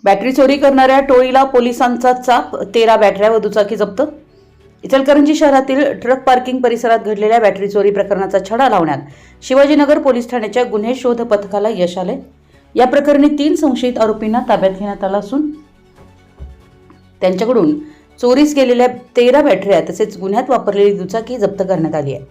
Battery चोरी करणाऱ्या टोळीला पोलिसांचा चाप, 13 बॅटऱ्या व दुचाकी जप्त. इचलकरंजी शहरातील ट्रक पार्किंग परिसरात घडलेल्या बॅटरी चोरी प्रकरणाचा छडा लावण्यात शिवाजीनगर पोलीस ठाण्याच्या गुन्हे शोध पथकाला यश आले. या प्रकरणी 3 संशयित आरोपींना ताब्यात घेण्यात आलं असून त्यांच्याकडून चोरीस गेलेल्या 13 बॅटऱ्या तसेच गुन्ह्यात वापरलेली दुचाकी जप्त करण्यात आली आहे.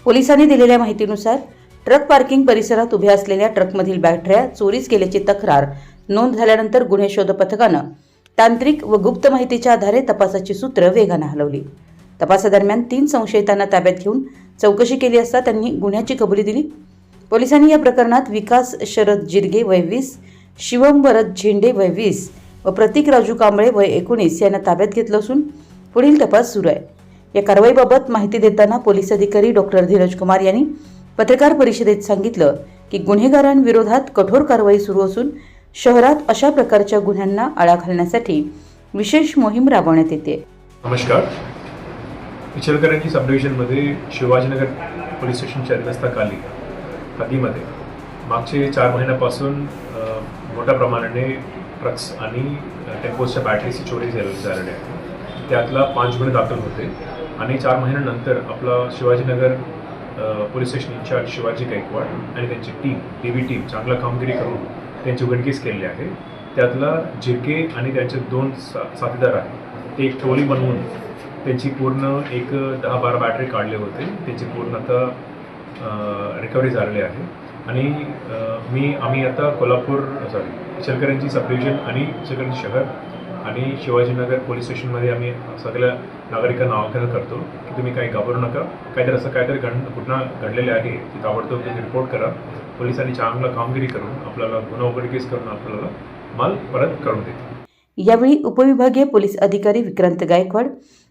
पोलिसांनी दिलेल्या माहितीनुसार ट्रक पार्किंग परिसरात उभ्या असलेल्या ट्रकमधील बॅटऱ्या चोरीस गेल्याची तक्रार नोंद झाल्यानंतर गुन्हे शोध पथकानं तांत्रिक व गुप्त माहितीच्या आधारे तपासाची सूत्र वेगाने हलवली. तपासादरम्यान 3 संशयितांना ताब्यात घेऊन चौकशी केली असता त्यांनी गुन्ह्याची कबुली दिली. पोलिसांनी या प्रकरणात विकास शरद जिरगे वय 20, शिवम भरत झेंडे वय 20 व प्रतीक राजू कांबळे वय 19 यांना ताब्यात घेतलं असून पुढील तपास सुरू आहे. या कारवाईबाबत माहिती देताना पोलीस अधिकारी डॉक्टर धीरज कुमार यांनी पत्रकार परिषदेत सांगितलं की गुन्हेगारांविरोधात कठोर कारवाई सुरू असून शहरात अशा प्रकारच्या गुन्ह्यांना आळा घालण्यासाठी विशेष मोहीम राबवण्यात येते. नमस्कार. इचलकरंजी सब डिव्हिजनमध्ये शिवाजीनगर पोलीस स्टेशनच्या अधीनस्थाखाली हद्दीमध्ये मागचे 4 महिन्यापासून मोठ्या प्रमाणाने ट्रक्स आणि टेम्पोच्या बॅटरीची चोरी झालेली आहे. त्यातला 5 गुन्हे दाखल होते आणि 4 महिन्यानंतर आपला Shivajinagar police station incharge Shivaji Gaikwad आणि त्यांची टीम DB टीम चांगला कामगिरी करून त्यांची उघडकीस केलेली आहे. त्यातला जिरके आणि त्यांचे 2 साथीदार आहेत ते एक टोळी बनवून त्यांची पूर्ण एक 10-12 बॅटरी काढले होते. त्यांची पूर्ण आता रिकव्हरी झालेली आहे आणि आम्ही आता इचलकरंजी सब डिव्हिजन आणि इचलकरंजी शहर आणि शिवाजीनगर पोलीस स्टेशनमध्ये आम्ही सगळ्या नागरिकांना आवाहन करतो की तुम्ही काही घाबरू नका. काहीतरी घटना घडलेली आहे ती ताबडतोब तुम्ही रिपोर्ट करा. पोलिसांनी चांगला कामगिरी करून आपल्याला गुन्हा उघडकीस करून आपल्याला माल परत करून देते. यावेळी उपविभागीय पोलीस अधिकारी विक्रांत गायकवाड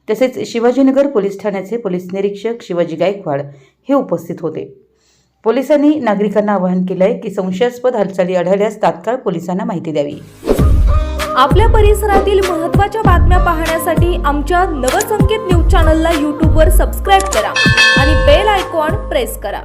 तसेच शिवाजीनगर पोलीस ठाण्याचे पोलीस निरीक्षक शिवाजी गायकवाड हे उपस्थित होते. पोलिसांनी नागरिकांना आवाहन केलंय की संशयास्पद हालचाली आढळल्यास तात्काळ पोलिसांना माहिती द्यावी. आपल्या परिसरातील महत्त्वाच्या बातम्या पाहण्यासाठी आमच्या नवसंकेत न्यूज चॅनलला YouTubeवर सबस्क्राईब करा आणि बेल आयकॉन प्रेस करा.